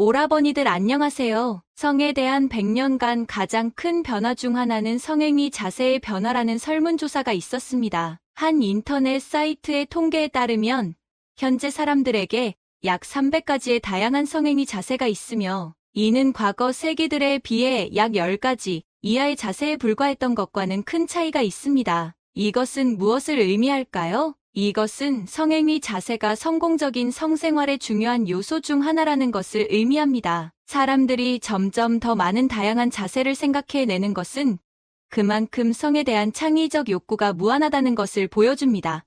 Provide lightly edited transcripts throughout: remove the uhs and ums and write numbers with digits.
오라버니들 안녕하세요. 성에 대한 100년간 가장 큰 변화 중 하나는 성행위 자세의 변화라는 설문조사가 있었습니다. 한 인터넷 사이트의 통계에 따르면 현재 사람들에게 약 300가지의 다양한 성행위 자세가 있으며 이는 과거 세기들에 비해 약 10가지 이하의 자세에 불과했던 것과는 큰 차이가 있습니다. 이것은 무엇을 의미할까요? 이것은 성행위 자세가 성공적인 성생활의 중요한 요소 중 하나라는 것을 의미합니다. 사람들이 점점 더 많은 다양한 자세를 생각해내는 것은 그만큼 성에 대한 창의적 욕구가 무한하다는 것을 보여줍니다.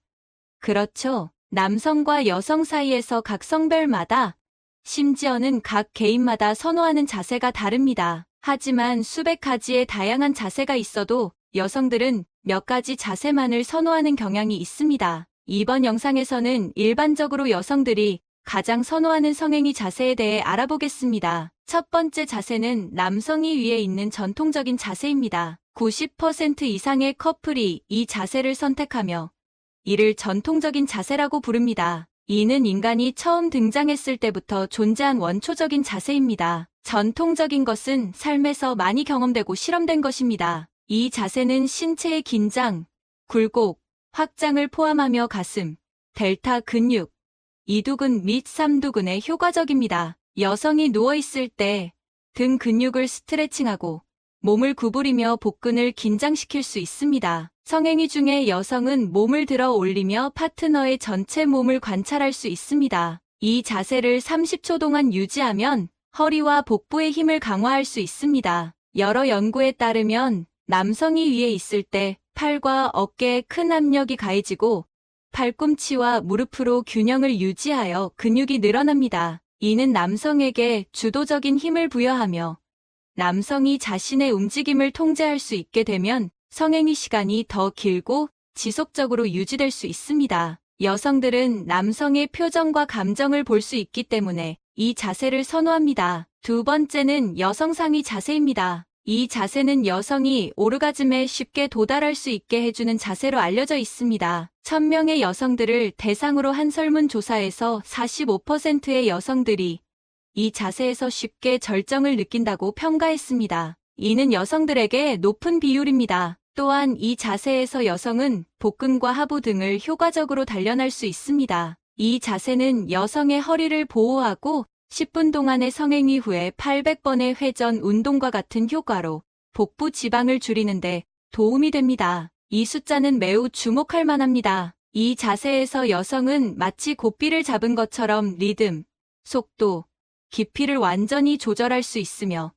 그렇죠. 남성과 여성 사이에서 각 성별마다, 심지어는 각 개인마다 선호하는 자세가 다릅니다. 하지만 수백 가지의 다양한 자세가 있어도 여성들은 몇 가지 자세만을 선호하는 경향이 있습니다. 이번 영상에서는 일반적으로 여성들이 가장 선호하는 성행위 자세에 대해 알아보겠습니다. 첫 번째 자세는 남성이 위에 있는 전통적인 자세입니다. 90% 이상의 커플이 이 자세를 선택하며 이를 전통적인 자세라고 부릅니다. 이는 인간이 처음 등장했을 때부터 존재한 원초적인 자세입니다. 전통적인 것은 삶에서 많이 경험되고 실험된 것입니다. 이 자세는 신체의 긴장, 굴곡, 확장을 포함하며 가슴, 델타 근육, 이두근 및 삼두근에 효과적입니다. 여성이 누워있을 때 등 근육을 스트레칭하고 몸을 구부리며 복근을 긴장시킬 수 있습니다. 성행위 중에 여성은 몸을 들어 올리며 파트너의 전체 몸을 관찰할 수 있습니다. 이 자세를 30초 동안 유지하면 허리와 복부의 힘을 강화할 수 있습니다. 여러 연구에 따르면 남성이 위에 있을 때 팔과 어깨에 큰 압력이 가해지고 팔꿈치와 무릎으로 균형을 유지하여 근육이 늘어납니다. 이는 남성에게 주도적인 힘을 부여하며 남성이 자신의 움직임을 통제할 수 있게 되면 성행위 시간이 더 길고 지속적으로 유지될 수 있습니다. 여성들은 남성의 표정과 감정을 볼 수 있기 때문에 이 자세를 선호합니다. 두 번째는 여성 상위 자세입니다. 이 자세는 여성이 오르가즘에 쉽게 도달할 수 있게 해주는 자세로 알려져 있습니다. 1000명의 여성들을 대상으로 한 설문조사에서 45%의 여성들이 이 자세에서 쉽게 절정을 느낀다고 평가했습니다. 이는 여성들에게 높은 비율입니다. 또한 이 자세에서 여성은 복근과 하부 등을 효과적으로 단련할 수 있습니다. 이 자세는 여성의 허리를 보호하고 10분 동안의 성행위 후에 800번의 회전 운동과 같은 효과로 복부 지방을 줄이는데 도움이 됩니다. 이 숫자는 매우 주목할 만합니다. 이 자세에서 여성은 마치 고삐를 잡은 것처럼 리듬, 속도, 깊이를 완전히 조절할 수 있으며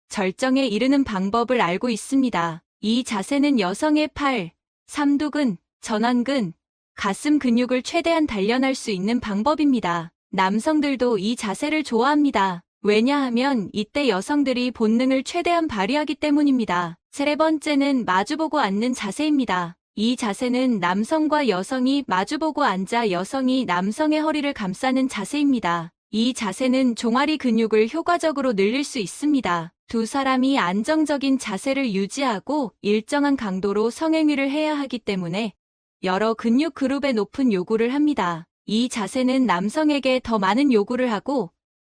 절정에 이르는 방법을 알고 있습니다. 이 자세는 여성의 팔, 삼두근, 전완근, 가슴 근육을 최대한 단련할 수 있는 방법입니다. 남성들도 이 자세를 좋아합니다. 왜냐하면 이때 여성들이 본능을 최대한 발휘하기 때문입니다. 세 번째는 마주보고 앉는 자세입니다. 이 자세는 남성과 여성이 마주보고 앉아 여성이 남성의 허리를 감싸는 자세입니다. 이 자세는 종아리 근육을 효과적으로 늘릴 수 있습니다. 두 사람이 안정적인 자세를 유지하고 일정한 강도로 성행위를 해야 하기 때문에 여러 근육 그룹에 높은 요구를 합니다. 이 자세는 남성에게 더 많은 요구를 하고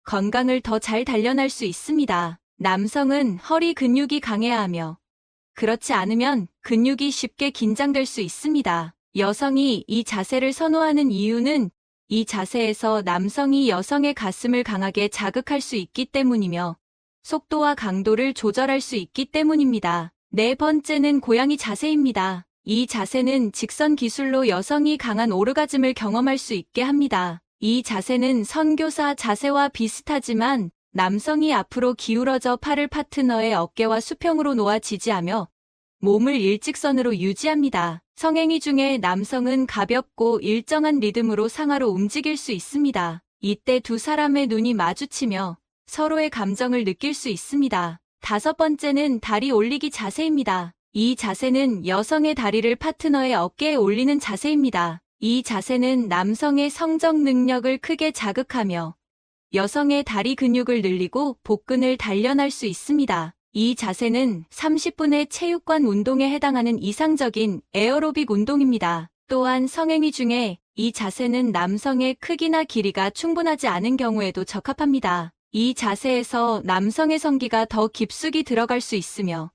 건강을 더 잘 단련할 수 있습니다. 남성은 허리 근육이 강해야 하며 그렇지 않으면 근육이 쉽게 긴장될 수 있습니다. 여성이 이 자세를 선호하는 이유는 이 자세에서 남성이 여성의 가슴을 강하게 자극할 수 있기 때문이며 속도와 강도를 조절할 수 있기 때문입니다. 네 번째는 고양이 자세입니다. 이 자세는 직선 기술로 여성이 강한 오르가즘을 경험할 수 있게 합니다. 이 자세는 선교사 자세와 비슷하지만 남성이 앞으로 기울어져 팔을 파트너의 어깨와 수평으로 놓아 지지하며 몸을 일직선으로 유지합니다. 성행위 중에 남성은 가볍고 일정한 리듬으로 상하로 움직일 수 있습니다. 이때 두 사람의 눈이 마주치며 서로의 감정을 느낄 수 있습니다. 다섯 번째는 다리 올리기 자세입니다. 이 자세는 여성의 다리를 파트너의 어깨에 올리는 자세입니다. 이 자세는 남성의 성적 능력을 크게 자극하며 여성의 다리 근육을 늘리고 복근을 단련할 수 있습니다. 이 자세는 30분의 체육관 운동에 해당하는 이상적인 에어로빅 운동입니다. 또한 성행위 중에 이 자세는 남성의 크기나 길이가 충분하지 않은 경우에도 적합합니다. 이 자세에서 남성의 성기가 더 깊숙이 들어갈 수 있으며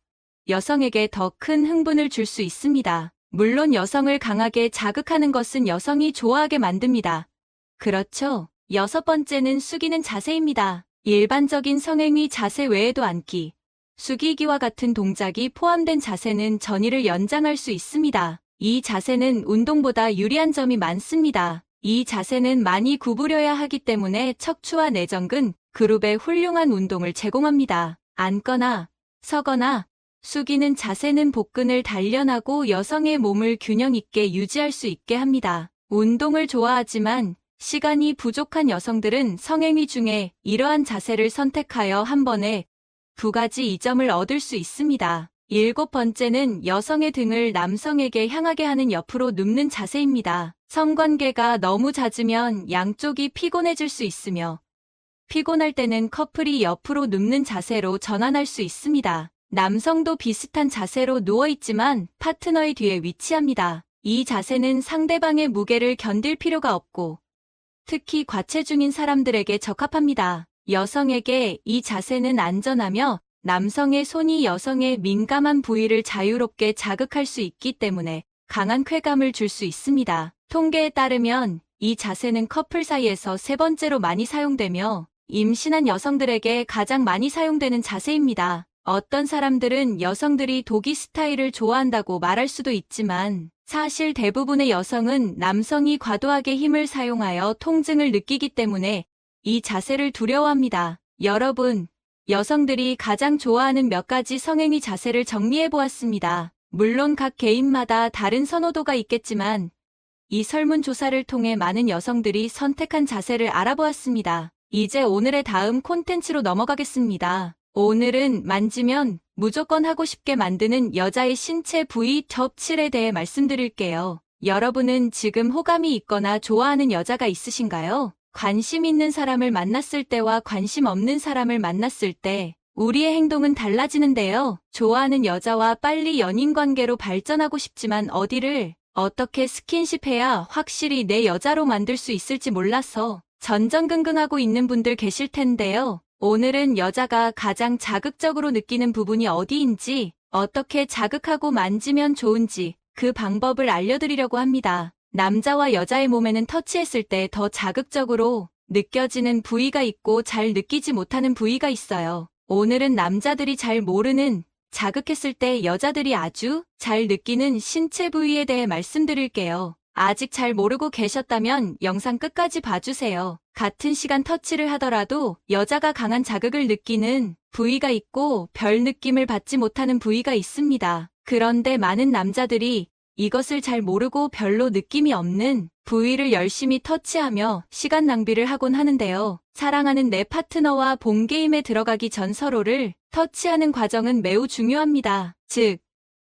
여성에게 더 큰 흥분을 줄 수 있습니다. 물론 여성을 강하게 자극하는 것은 여성이 좋아하게 만듭니다. 그렇죠. 6번째는 숙이는 자세입니다. 일반적인 성행위 자세 외에도 앉기, 숙이기와 같은 동작이 포함된 자세는 전이를 연장할 수 있습니다. 이 자세는 운동보다 유리한 점이 많습니다. 이 자세는 많이 구부려야 하기 때문에 척추와 내전근, 그룹에 훌륭한 운동을 제공합니다. 앉거나 서거나 숙이는 자세는 복근을 단련하고 여성의 몸을 균형 있게 유지할 수 있게 합니다. 운동을 좋아하지만 시간이 부족한 여성들은 성행위 중에 이러한 자세를 선택하여 한 번에 2가지 이점을 얻을 수 있습니다. 7번째는 여성의 등을 남성에게 향하게 하는 옆으로 눕는 자세입니다. 성관계가 너무 잦으면 양쪽이 피곤해질 수 있으며 피곤할 때는 커플이 옆으로 눕는 자세로 전환할 수 있습니다. 남성도 비슷한 자세로 누워있지만 파트너의 뒤에 위치합니다. 이 자세는 상대방의 무게를 견딜 필요가 없고 특히 과체중인 사람들에게 적합합니다. 여성에게 이 자세는 안전하며 남성의 손이 여성의 민감한 부위를 자유롭게 자극할 수 있기 때문에 강한 쾌감을 줄 수 있습니다. 통계에 따르면 이 자세는 커플 사이에서 3번째로 많이 사용되며 임신한 여성들에게 가장 많이 사용되는 자세입니다. 어떤 사람들은 여성들이 도기 스타일을 좋아한다고 말할 수도 있지만 사실 대부분의 여성은 남성이 과도하게 힘을 사용하여 통증을 느끼기 때문에 이 자세를 두려워합니다. 여러분, 여성들이 가장 좋아하는 몇 가지 성행위 자세를 정리해 보았습니다. 물론 각 개인마다 다른 선호도가 있겠지만 이 설문조사를 통해 많은 여성들이 선택한 자세를 알아보았습니다. 이제 오늘의 다음 콘텐츠로 넘어가겠습니다. 오늘은 만지면 무조건 하고 싶게 만드는 여자의 신체 부위 톱 7에 대해 말씀드릴게요. 여러분은 지금 호감이 있거나 좋아하는 여자가 있으신가요? 관심 있는 사람을 만났을 때와 관심 없는 사람을 만났을 때 우리의 행동은 달라지는데요. 좋아하는 여자와 빨리 연인 관계로 발전하고 싶지만 어디를 어떻게 스킨십해야 확실히 내 여자로 만들 수 있을지 몰라서 전전긍긍하고 있는 분들 계실 텐데요. 오늘은 여자가 가장 자극적으로 느끼는 부분이 어디인지, 어떻게 자극하고 만지면 좋은지 그 방법을 알려드리려고 합니다. 남자와 여자의 몸에는 터치했을 때 더 자극적으로 느껴지는 부위가 있고 잘 느끼지 못하는 부위가 있어요. 오늘은 남자들이 잘 모르는 자극했을 때 여자들이 아주 잘 느끼는 신체 부위에 대해 말씀드릴게요. 아직 잘 모르고 계셨다면 영상 끝까지 봐주세요. 같은 시간 터치를 하더라도 여자가 강한 자극을 느끼는 부위가 있고 별 느낌을 받지 못하는 부위가 있습니다. 그런데 많은 남자들이 이것을 잘 모르고 별로 느낌이 없는 부위를 열심히 터치하며 시간 낭비를 하곤 하는데요. 사랑하는 내 파트너와 본게임에 들어가기 전 서로를 터치하는 과정은 매우 중요합니다. 즉,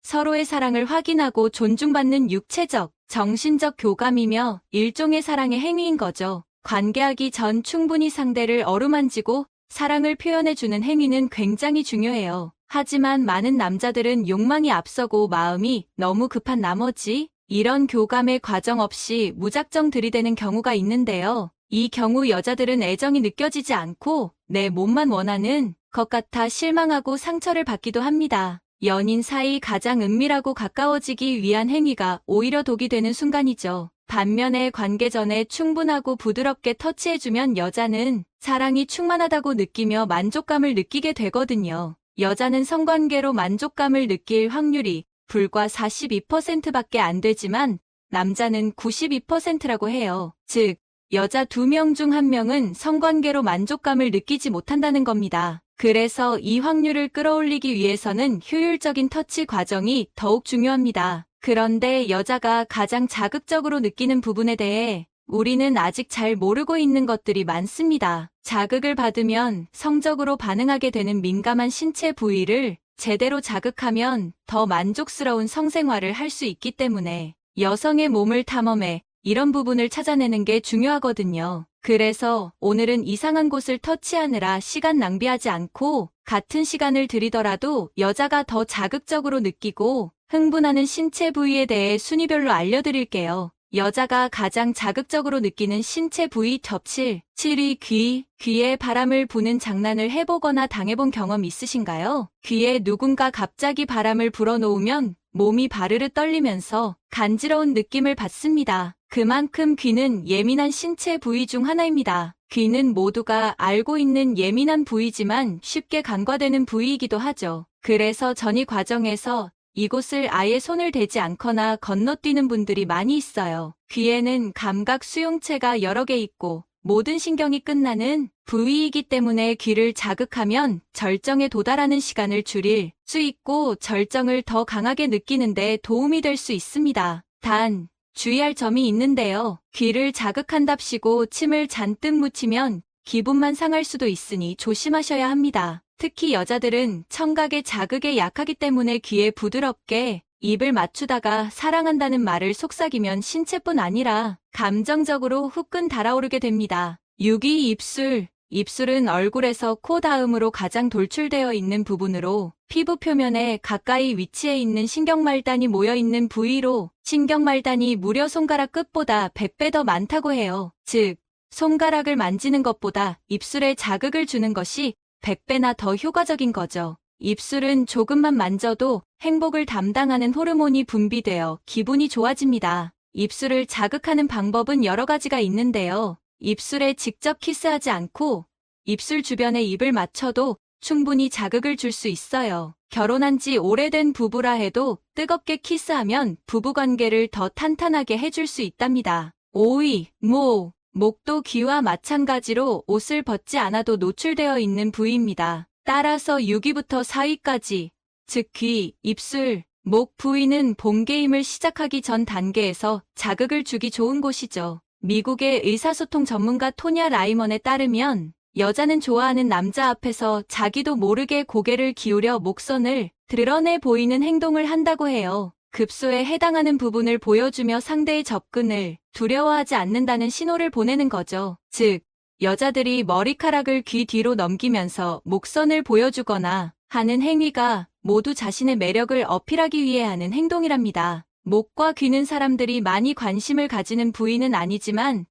서로의 사랑을 확인하고 존중받는 육체적, 정신적 교감이며 일종의 사랑의 행위인 거죠. 관계하기 전 충분히 상대를 어루만지고 사랑을 표현해주는 행위는 굉장히 중요해요. 하지만 많은 남자들은 욕망이 앞서고 마음이 너무 급한 나머지 이런 교감의 과정 없이 무작정 들이대는 경우가 있는데요. 이 경우 여자들은 애정이 느껴지지 않고 내 몸만 원하는 것 같아 실망하고 상처를 받기도 합니다. 연인 사이 가장 은밀하고 가까워지기 위한 행위가 오히려 독이 되는 순간이죠. 반면에 관계 전에 충분하고 부드럽게 터치해주면 여자는 사랑이 충만하다고 느끼며 만족감을 느끼게 되거든요. 여자는 성관계로 만족감을 느낄 확률이 불과 42%밖에 안 되지만 남자는 92%라고 해요. 즉, 여자 2명 중 1명은 성관계로 만족감을 느끼지 못한다는 겁니다. 그래서 이 확률을 끌어올리기 위해서는 효율적인 터치 과정이 더욱 중요합니다. 그런데 여자가 가장 자극적으로 느끼는 부분에 대해 우리는 아직 잘 모르고 있는 것들이 많습니다. 자극을 받으면 성적으로 반응하게 되는 민감한 신체 부위를 제대로 자극하면 더 만족스러운 성생활을 할 수 있기 때문에 여성의 몸을 탐험해 이런 부분을 찾아내는 게 중요하거든요. 그래서 오늘은 이상한 곳을 터치하느라 시간 낭비하지 않고 같은 시간을 들이더라도 여자가 더 자극적으로 느끼고 흥분하는 신체 부위에 대해 순위별로 알려드릴게요. 여자가 가장 자극적으로 느끼는 신체 부위 톱7. 7위 귀. 귀에 바람을 부는 장난을 해보거나 당해본 경험 있으신가요? 귀에 누군가 갑자기 바람을 불어놓으면 몸이 바르르 떨리면서 간지러운 느낌을 받습니다. 그만큼 귀는 예민한 신체 부위 중 하나입니다. 귀는 모두가 알고 있는 예민한 부위지만 쉽게 간과되는 부위이기도 하죠. 그래서 전이 과정에서 이곳을 아예 손을 대지 않거나 건너뛰는 분들이 많이 있어요. 귀에는 감각 수용체가 여러 개 있고 모든 신경이 끝나는 부위이기 때문에 귀를 자극하면 절정에 도달하는 시간을 줄일 수 있고 절정을 더 강하게 느끼는 데 도움이 될 수 있습니다. 단, 주의할 점이 있는데요. 귀를 자극한답시고 침을 잔뜩 묻히면 기분만 상할 수도 있으니 조심하셔야 합니다. 특히 여자들은 청각의 자극에 약하기 때문에 귀에 부드럽게 입을 맞추다가 사랑한다는 말을 속삭이면 신체뿐 아니라 감정적으로 후끈 달아오르게 됩니다. 6위 입술. 입술은 얼굴에서 코 다음으로 가장 돌출되어 있는 부분으로 피부 표면에 가까이 위치해 있는 신경말단이 모여있는 부위로 신경말단이 무려 손가락 끝보다 100배 더 많다고 해요. 즉, 손가락을 만지는 것보다 입술에 자극을 주는 것이 100배나 더 효과적인 거죠. 입술은 조금만 만져도 행복을 담당하는 호르몬이 분비되어 기분이 좋아집니다. 입술을 자극하는 방법은 여러 가지가 있는데요. 입술에 직접 키스하지 않고 입술 주변에 입을 맞춰도 충분히 자극을 줄 수 있어요. 결혼한 지 오래된 부부라 해도 뜨겁게 키스하면 부부관계를 더 탄탄하게 해줄 수 있답니다. 5위, 목. 목도 귀와 마찬가지로 옷을 벗지 않아도 노출되어 있는 부위입니다. 따라서 6위부터 4위까지, 즉 귀, 입술, 목 부위는 본게임을 시작하기 전 단계에서 자극을 주기 좋은 곳이죠. 미국의 의사소통 전문가 토냐 라이먼에 따르면 여자는 좋아하는 남자 앞에서 자기도 모르게 고개를 기울여 목선을 드러내 보이는 행동을 한다고 해요. 급소에 해당하는 부분을 보여주며 상대의 접근을 두려워하지 않는다는 신호를 보내는 거죠. 즉, 여자들이 머리카락을 귀 뒤로 넘기면서 목선을 보여주거나 하는 행위가 모두 자신의 매력을 어필하기 위해 하는 행동이랍니다. 목과 귀는 사람들이 많이 관심을 가지는 부위는 아니지만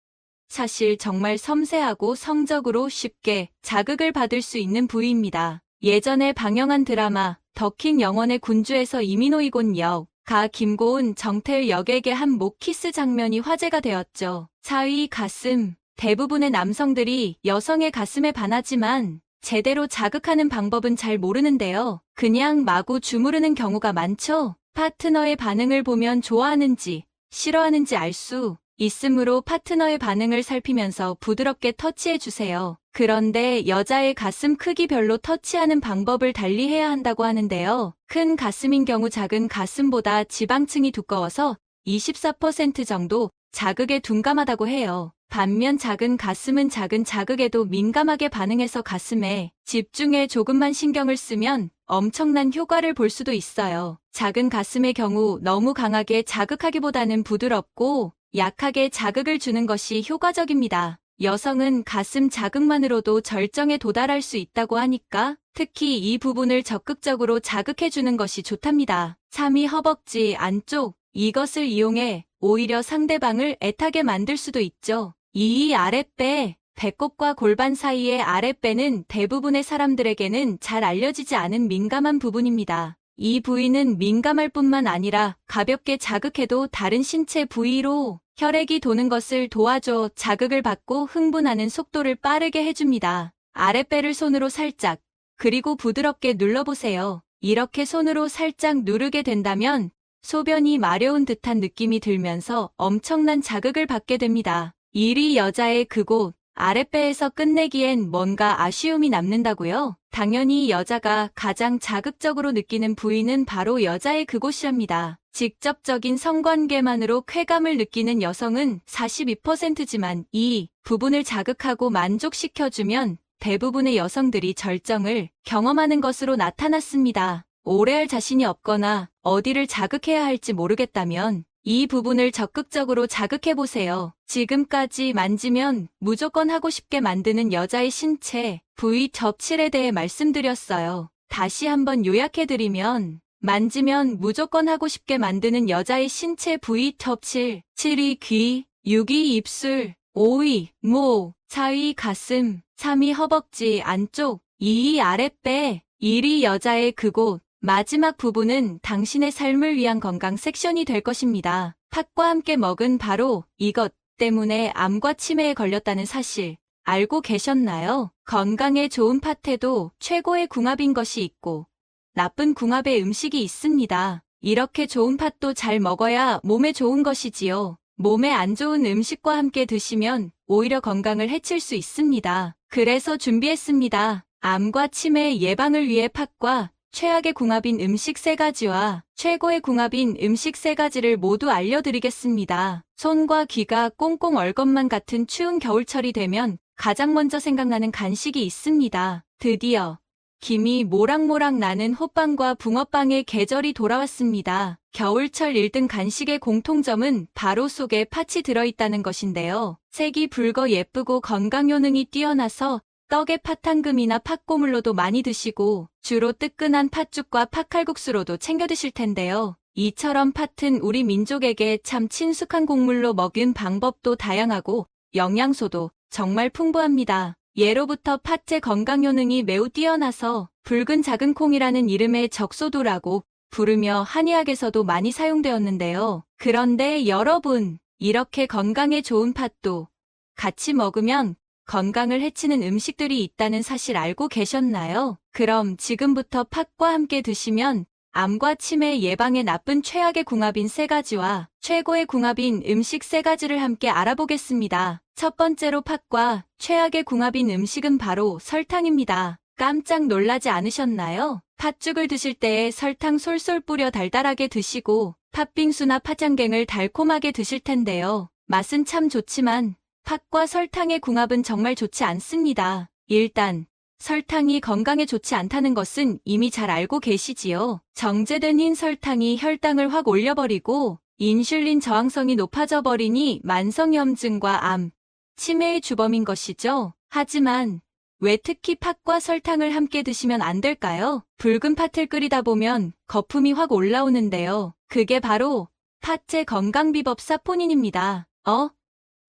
사실 정말 섬세하고 성적으로 쉽게 자극을 받을 수 있는 부위입니다. 예전에 방영한 드라마 더킹 영원의 군주에서 이민호 이곤 역, 가 김고은 정태일 역에게 한 목 키스 장면이 화제가 되었죠. 4위 가슴. 대부분의 남성들이 여성의 가슴에 반하지만 제대로 자극하는 방법은 잘 모르는데요. 그냥 마구 주무르는 경우가 많죠. 파트너의 반응을 보면 좋아하는지 싫어하는지 알 수 있으므로 파트너의 반응을 살피면서 부드럽게 터치해주세요. 그런데 여자의 가슴 크기별로 터치하는 방법을 달리해야 한다고 하는데요. 큰 가슴인 경우 작은 가슴보다 지방층이 두꺼워서 24% 정도 자극에 둔감하다고 해요. 반면 작은 가슴은 작은 자극에도 민감하게 반응해서 가슴에 집중해 조금만 신경을 쓰면 엄청난 효과를 볼 수도 있어요. 작은 가슴의 경우 너무 강하게 자극하기보다는 부드럽고 약하게 자극을 주는 것이 효과적입니다. 여성은 가슴 자극만으로도 절정에 도달할 수 있다고 하니까 특히 이 부분을 적극적으로 자극해주는 것이 좋답니다. 3위 허벅지 안쪽. 이것을 이용해 오히려 상대방을 애타게 만들 수도 있죠. 2위 아랫배. 배꼽과 골반 사이의 아랫배는 대부분의 사람들에게는 잘 알려지지 않은 민감한 부분입니다. 이 부위는 민감할 뿐만 아니라 가볍게 자극해도 다른 신체 부위로 혈액이 도는 것을 도와줘 자극을 받고 흥분하는 속도를 빠르게 해줍니다. 아랫배를 손으로 살짝, 그리고 부드럽게 눌러보세요. 이렇게 손으로 살짝 누르게 된다면 소변이 마려운 듯한 느낌이 들면서 엄청난 자극을 받게 됩니다. 1위 여자의 그곳. 아랫배에서 끝내기엔 뭔가 아쉬움이 남는다고요? 당연히 여자가 가장 자극적으로 느끼는 부위는 바로 여자의 그곳이랍니다. 직접적인 성관계만으로 쾌감을 느끼는 여성은 42%지만 이 부분을 자극하고 만족시켜주면 대부분의 여성들이 절정을 경험하는 것으로 나타났습니다. 오래 할 자신이 없거나 어디를 자극해야 할지 모르겠다면 이 부분을 적극적으로 자극해보세요. 지금까지 만지면 무조건 하고 싶게 만드는 여자의 신체 부위 톱7에 대해 말씀드렸어요. 다시 한번 요약해드리면 만지면 무조건 하고 싶게 만드는 여자의 신체 부위 톱 7. 7위 귀, 6위 입술, 5위 목, 4위 가슴, 3위 허벅지 안쪽, 2위 아랫배, 1위 여자의 그곳. 마지막 부분은 당신의 삶을 위한 건강 섹션이 될 것입니다. 팥과 함께 먹은 바로 이것 때문에 암과 치매에 걸렸다는 사실 알고 계셨나요? 건강에 좋은 팥에도 최고의 궁합인 것이 있고 나쁜 궁합의 음식이 있습니다. 이렇게 좋은 팥도 잘 먹어야 몸에 좋은 것이지요. 몸에 안 좋은 음식과 함께 드시면 오히려 건강을 해칠 수 있습니다. 그래서 준비했습니다. 암과 치매 예방을 위해 팥과 최악의 궁합인 음식 3가지와 최고의 궁합인 음식 3가지를 모두 알려드리겠습니다. 손과 귀가 꽁꽁 얼 것만 같은 추운 겨울철이 되면 가장 먼저 생각나는 간식이 있습니다. 드디어 김이 모락모락 나는 호빵과 붕어빵의 계절이 돌아왔습니다. 겨울철 1등 간식의 공통점은 바로 속에 팥이 들어있다는 것인데요. 색이 붉어 예쁘고 건강 효능이 뛰어나서 떡에 팥탕금이나 팥고물로도 많이 드시고 주로 뜨끈한 팥죽과 팥칼국수로도 챙겨 드실 텐데요. 이처럼 팥은 우리 민족에게 참 친숙한 곡물로 먹은 방법도 다양하고 영양소도 정말 풍부합니다. 예로부터 팥의 건강 효능이 매우 뛰어나서 붉은 작은 콩이라는 이름의 적소도라고 부르며 한의학에서도 많이 사용되었는데요. 그런데 여러분, 이렇게 건강에 좋은 팥도 같이 먹으면 건강을 해치는 음식들이 있다는 사실 알고 계셨나요? 그럼 지금부터 팥과 함께 드시면 암과 치매 예방에 나쁜 최악의 궁합인 3가지와 최고의 궁합인 음식 3가지를 함께 알아보겠습니다. 첫 번째로 팥과 최악의 궁합인 음식은 바로 설탕입니다. 깜짝 놀라지 않으셨나요? 팥죽을 드실 때 설탕 솔솔 뿌려 달달하게 드시고 팥빙수나 팥장갱을 달콤하게 드실 텐데요. 맛은 참 좋지만 팥과 설탕의 궁합은 정말 좋지 않습니다. 일단 설탕이 건강에 좋지 않다는 것은 이미 잘 알고 계시지요. 정제된 흰 설탕이 혈당을 확 올려버리고 인슐린 저항성이 높아져 버리니 만성염증과 암, 치매의 주범인 것이죠. 하지만 왜 특히 팥과 설탕을 함께 드시면 안 될까요? 붉은 팥을 끓이다 보면 거품이 확 올라오는데요. 그게 바로 팥의 건강비법 사포닌입니다.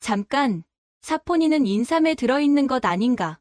잠깐, 사포닌은 인삼에 들어있는 것 아닌가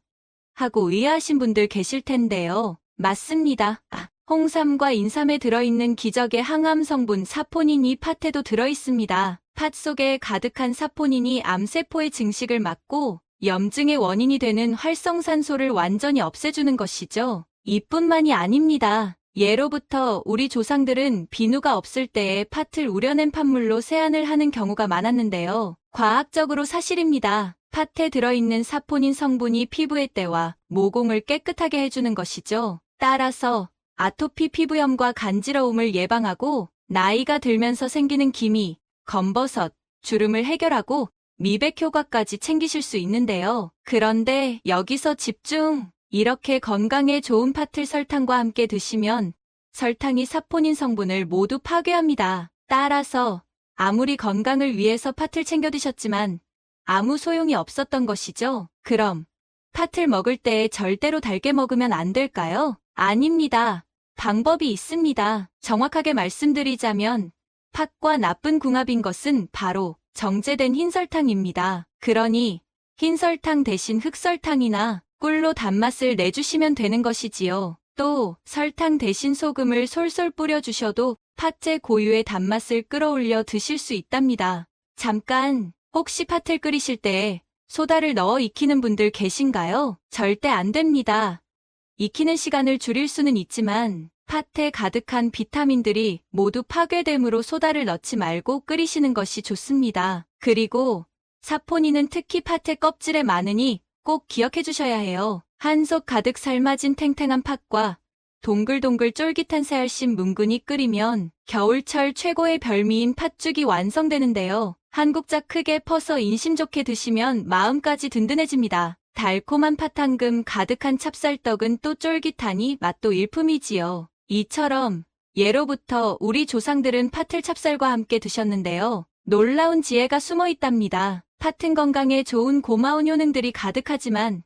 하고 의아하신 분들 계실 텐데요. 맞습니다. 홍삼과 인삼에 들어있는 기적의 항암 성분 사포닌이 팥에도 들어있습니다. 팥 속에 가득한 사포닌이 암세포의 증식을 막고 염증의 원인이 되는 활성산소를 완전히 없애주는 것이죠. 이뿐만이 아닙니다. 예로부터 우리 조상들은 비누가 없을 때에 팥을 우려낸 팥물로 세안을 하는 경우가 많았는데요. 과학적으로 사실입니다. 팥에 들어있는 사포닌 성분이 피부의 때와 모공을 깨끗하게 해주는 것이죠. 따라서 아토피 피부염과 간지러움을 예방하고 나이가 들면서 생기는 기미, 검버섯, 주름을 해결하고 미백 효과까지 챙기실 수 있는데요. 그런데 여기서 집중! 이렇게 건강에 좋은 팥을 설탕과 함께 드시면 설탕이 사포닌 성분을 모두 파괴합니다. 따라서 아무리 건강을 위해서 팥을 챙겨 드셨지만 아무 소용이 없었던 것이죠. 그럼 팥을 먹을 때 절대로 달게 먹으면 안 될까요? 아닙니다. 방법이 있습니다. 정확하게 말씀드리자면 팥과 나쁜 궁합인 것은 바로 정제된 흰설탕입니다. 그러니 흰설탕 대신 흑설탕이나 꿀로 단맛을 내주시면 되는 것이지요. 또 설탕 대신 소금을 솔솔 뿌려주셔도 팥의 고유의 단맛을 끌어올려 드실 수 있답니다. 잠깐, 혹시 팥을 끓이실 때 소다를 넣어 익히는 분들 계신가요? 절대 안 됩니다. 익히는 시간을 줄일 수는 있지만 팥에 가득한 비타민들이 모두 파괴되므로 소다를 넣지 말고 끓이시는 것이 좋습니다. 그리고 사포닌은 특히 팥의 껍질에 많으니 꼭 기억해 주셔야 해요. 한 솥 가득 삶아진 탱탱한 팥과 동글동글 쫄깃한 새알심 뭉근히 끓이면 겨울철 최고의 별미인 팥죽이 완성되는데요. 한 국자 크게 퍼서 인심 좋게 드시면 마음까지 든든해집니다. 달콤한 팥황금 가득한 찹쌀떡은 또 쫄깃하니 맛도 일품이지요. 이처럼 예로부터 우리 조상들은 팥을 찹쌀과 함께 드셨는데요. 놀라운 지혜가 숨어 있답니다. 팥은 건강에 좋은 고마운 효능들이 가득하지만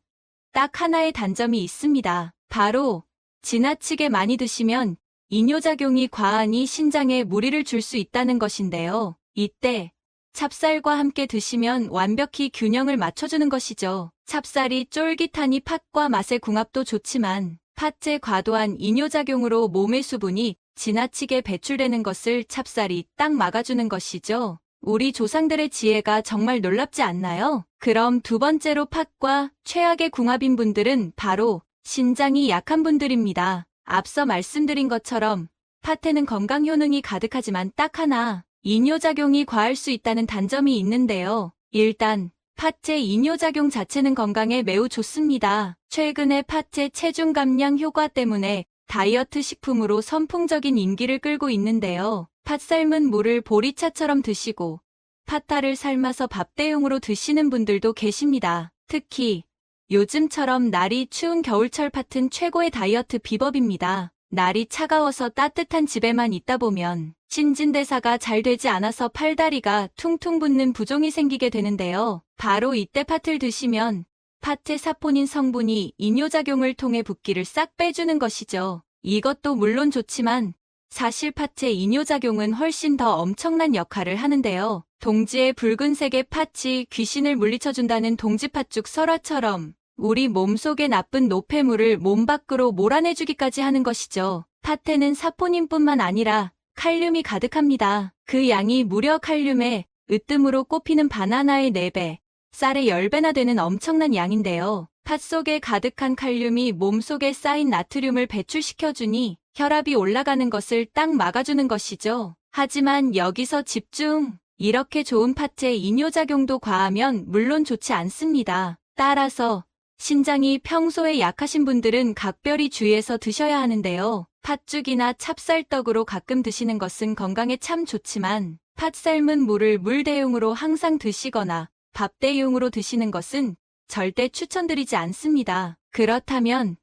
딱 하나의 단점이 있습니다. 바로 지나치게 많이 드시면 이뇨작용이 과하니 신장에 무리를 줄 수 있다는 것인데요. 이때 찹쌀과 함께 드시면 완벽히 균형을 맞춰주는 것이죠. 찹쌀이 쫄깃하니 팥과 맛의 궁합도 좋지만 팥의 과도한 이뇨작용으로 몸의 수분이 지나치게 배출되는 것을 찹쌀이 딱 막아주는 것이죠. 우리 조상들의 지혜가 정말 놀랍지 않나요? 그럼 두 번째로 팥과 최악의 궁합인 분들은 바로 신장이 약한 분들입니다. 앞서 말씀드린 것처럼 팥에는 건강 효능이 가득하지만 딱 하나 이뇨작용이 과할 수 있다는 단점이 있는데요. 일단 팥의 이뇨작용 자체는 건강에 매우 좋습니다. 최근에 팥의 체중 감량 효과 때문에 다이어트 식품으로 선풍적인 인기를 끌고 있는데요. 팥 삶은 물을 보리차처럼 드시고 팥알을 삶아서 밥 대용으로 드시는 분들도 계십니다. 특히 요즘처럼 날이 추운 겨울철 팥은 최고의 다이어트 비법입니다. 날이 차가워서 따뜻한 집에만 있다 보면 신진대사가 잘 되지 않아서 팔다리가 퉁퉁 붓는 부종이 생기게 되는데요. 바로 이때 팥을 드시면 팥의 사포닌 성분이 이뇨작용을 통해 붓기를 싹 빼주는 것이죠. 이것도 물론 좋지만 사실 팥의 이뇨작용은 훨씬 더 엄청난 역할을 하는데요. 동지의 붉은색의 팥이 귀신을 물리쳐준다는 동지팥죽 설화처럼 우리 몸속의 나쁜 노폐물을 몸 밖으로 몰아내주기까지 하는 것이죠. 팥에는 사포닌뿐만 아니라 칼륨이 가득합니다. 그 양이 무려 칼륨의 으뜸으로 꼽히는 바나나의 4배, 쌀의 10배나 되는 엄청난 양인데요. 팥 속에 가득한 칼륨이 몸속에 쌓인 나트륨을 배출시켜주니 혈압이 올라가는 것을 딱 막아주는 것이죠. 하지만 여기서 집중! 이렇게 좋은 팥의 이뇨작용도 과하면 물론 좋지 않습니다. 따라서 신장이 평소에 약하신 분들은 각별히 주의해서 드셔야 하는데요. 팥죽이나 찹쌀떡으로 가끔 드시는 것은 건강에 참 좋지만 팥 삶은 물을 물 대용으로 항상 드시거나 밥 대용으로 드시는 것은 절대 추천드리지 않습니다. 그렇다면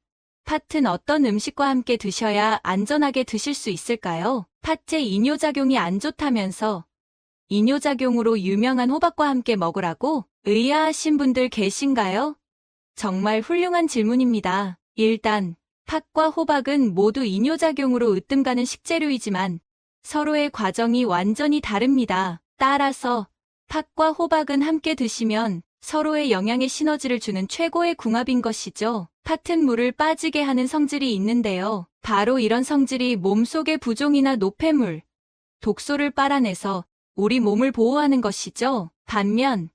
팥은 어떤 음식과 함께 드셔야 안전하게 드실 수 있을까요? 팥의 이뇨작용이 안 좋다면서 이뇨작용으로 유명한 호박과 함께 먹으라고 의아하신 분들 계신가요? 정말 훌륭한 질문입니다. 일단 팥과 호박은 모두 이뇨작용으로 으뜸가는 식재료이지만 서로의 과정이 완전히 다릅니다. 따라서 팥과 호박은 함께 드시면 서로의 영양의 시너지를 주는 최고의 궁합인 것이죠. 팥은 물을 빠지게 하는 성질이 있는데요. 바로 이런 성질이 몸속의 부종이나 노폐물, 독소를 빨아내서 우리 몸을 보호하는 것이죠. 반면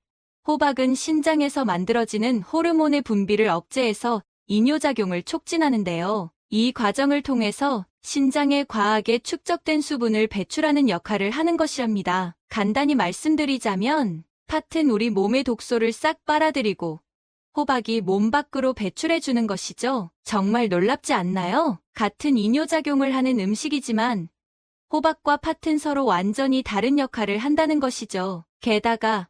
호박은 신장에서 만들어지는 호르몬의 분비를 억제해서 이뇨작용을 촉진하는데요. 이 과정을 통해서 신장에 과하게 축적된 수분을 배출하는 역할을 하는 것이랍니다. 간단히 말씀드리자면 팥은 우리 몸의 독소를 싹 빨아들이고 호박이 몸 밖으로 배출해주는 것이죠. 정말 놀랍지 않나요? 같은 이뇨작용을 하는 음식이지만 호박과 팥은 서로 완전히 다른 역할을 한다는 것이죠. 게다가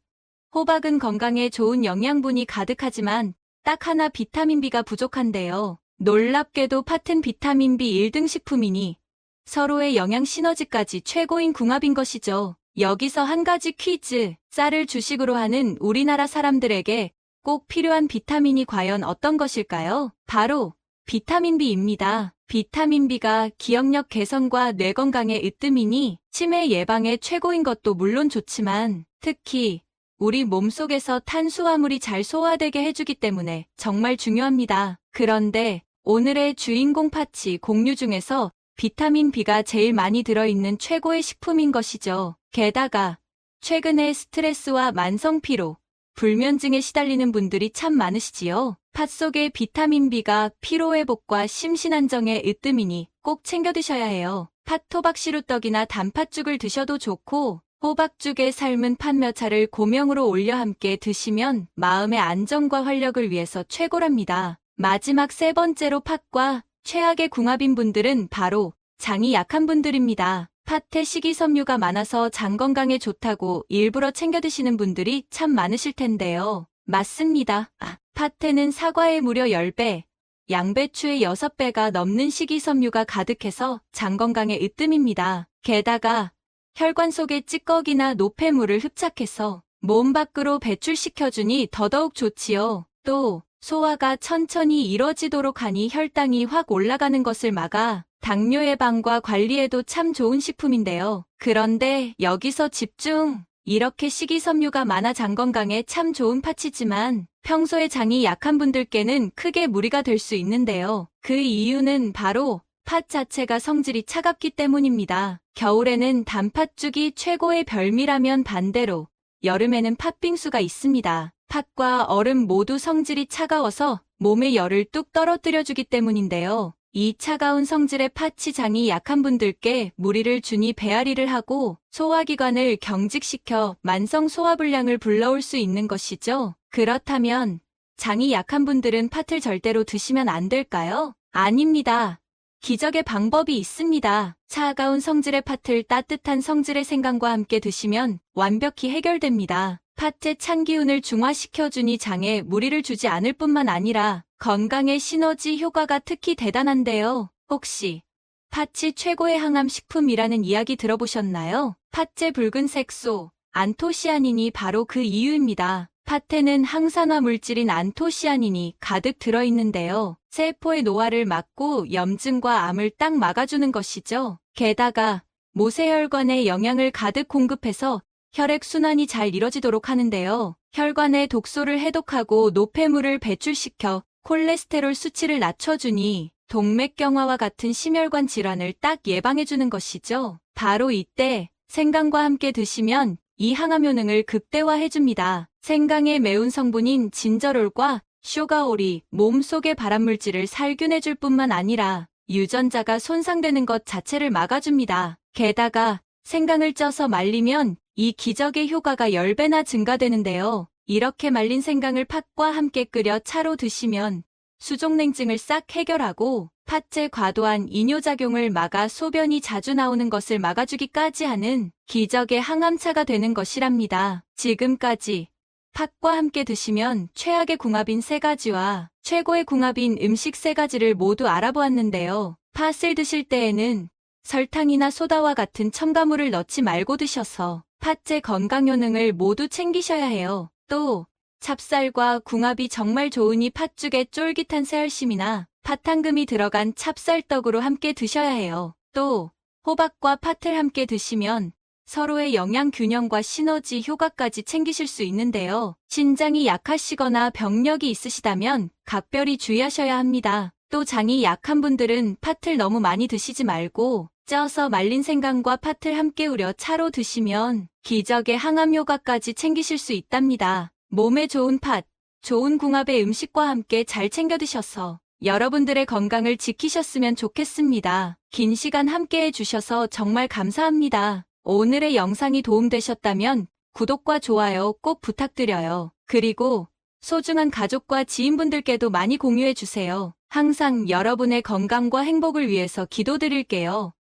호박은 건강에 좋은 영양분이 가득하지만 딱 하나 비타민 B가 부족한데요. 놀랍게도 팥은 비타민 B 1등 식품이니 서로의 영양 시너지까지 최고인 궁합인 것이죠. 여기서 한 가지 퀴즈. 쌀을 주식으로 하는 우리나라 사람들에게 꼭 필요한 비타민이 과연 어떤 것일까요? 바로 비타민 B입니다. 비타민 B가 기억력 개선과 뇌 건강에 으뜸이니 치매 예방에 최고인 것도 물론 좋지만 특히 우리 몸속에서 탄수화물이 잘 소화되게 해주기 때문에 정말 중요합니다. 그런데 오늘의 주인공 팥이 곡류 중에서 비타민 B가 제일 많이 들어있는 최고의 식품인 것이죠. 게다가 최근에 스트레스와 만성 피로, 불면증에 시달리는 분들이 참 많으시지요. 팥 속의 비타민 B가 피로회복과 심신안정에 으뜸이니 꼭 챙겨 드셔야 해요. 팥호박시루떡이나 단팥죽을 드셔도 좋고 호박죽에 삶은 팥 몇 차를 고명으로 올려 함께 드시면 마음의 안정과 활력을 위해서 최고랍니다. 마지막 세 번째로 팥과 최악의 궁합인 분들은 바로 장이 약한 분들입니다. 팥에 식이섬유가 많아서 장 건강에 좋다고 일부러 챙겨 드시는 분들이 참 많으실 텐데요. 맞습니다. 팥에는 사과의 무려 10배, 양배추의 6배가 넘는 식이섬유가 가득해서 장 건강에 으뜸입니다. 게다가 혈관 속의 찌꺼기나 노폐물을 흡착해서 몸 밖으로 배출시켜주니 더더욱 좋지요. 또 소화가 천천히 이뤄지도록 하니 혈당이 확 올라가는 것을 막아 당뇨 예방과 관리에도 참 좋은 식품인데요. 그런데 여기서 집중! 이렇게 식이섬유가 많아 장 건강에 참 좋은 팥이지만 평소에 장이 약한 분들께는 크게 무리가 될 수 있는데요. 그 이유는 바로 팥 자체가 성질이 차갑기 때문입니다. 겨울에는 단팥죽이 최고의 별미라면 반대로 여름에는 팥빙수가 있습니다. 팥과 얼음 모두 성질이 차가워서 몸의 열을 뚝 떨어뜨려주기 때문인데요. 이 차가운 성질의 팥이 장이 약한 분들께 무리를 주니 배앓이를 하고 소화기관을 경직시켜 만성 소화불량을 불러올 수 있는 것이죠. 그렇다면 장이 약한 분들은 팥을 절대로 드시면 안 될까요? 아닙니다. 기적의 방법이 있습니다. 차가운 성질의 팥을 따뜻한 성질의 생강과 함께 드시면 완벽히 해결됩니다. 팥의 찬 기운을 중화시켜주니 장에 무리를 주지 않을 뿐만 아니라 건강의 시너지 효과가 특히 대단한데요. 혹시 팥이 최고의 항암 식품이라는 이야기 들어보셨나요? 팥의 붉은색 소, 안토시아닌이 바로 그 이유입니다. 팥에는 항산화 물질인 안토시아닌이 가득 들어있는데요. 세포의 노화를 막고 염증과 암을 딱 막아주는 것이죠. 게다가 모세혈관에 영양을 가득 공급해서 혈액순환이 잘 이뤄지도록 하는데요. 혈관의 독소를 해독하고 노폐물을 배출시켜 콜레스테롤 수치를 낮춰주니 동맥경화와 같은 심혈관 질환을 딱 예방해주는 것이죠. 바로 이때 생강과 함께 드시면 이 항암 효능을 극대화해줍니다. 생강의 매운 성분인 진저롤과 슈가올이 몸속의 발암물질을 살균해줄 뿐만 아니라 유전자가 손상되는 것 자체를 막아줍니다. 게다가 생강을 쪄서 말리면 이 기적의 효과가 10배나 증가되는데요. 이렇게 말린 생강을 팥과 함께 끓여 차로 드시면 수족냉증을 싹 해결하고 팥의 과도한 이뇨작용을 막아 소변이 자주 나오는 것을 막아주기까지 하는 기적의 항암차가 되는 것이랍니다. 지금까지 팥과 함께 드시면 최악의 궁합인 3가지와 최고의 궁합인 음식 3가지를 모두 알아보았는데요. 팥을 드실 때에는 설탕이나 소다와 같은 첨가물을 넣지 말고 드셔서 팥의 건강 효능을 모두 챙기셔야 해요. 또 찹쌀과 궁합이 정말 좋으니 팥죽에 쫄깃한 새알심이나 팥황금이 들어간 찹쌀떡으로 함께 드셔야 해요. 또 호박과 팥을 함께 드시면 서로의 영양 균형과 시너지 효과까지 챙기실 수 있는데요. 신장이 약하시거나 병력이 있으시다면 각별히 주의하셔야 합니다. 또 장이 약한 분들은 팥을 너무 많이 드시지 말고 쪄서 말린 생강과 팥을 함께 우려 차로 드시면 기적의 항암 효과까지 챙기실 수 있답니다. 몸에 좋은 팥, 좋은 궁합의 음식과 함께 잘 챙겨 드셔서 여러분들의 건강을 지키셨으면 좋겠습니다. 긴 시간 함께 해주셔서 정말 감사합니다. 오늘의 영상이 도움되셨다면 구독과 좋아요 꼭 부탁드려요. 그리고 소중한 가족과 지인분들께도 많이 공유해주세요. 항상 여러분의 건강과 행복을 위해서 기도드릴게요.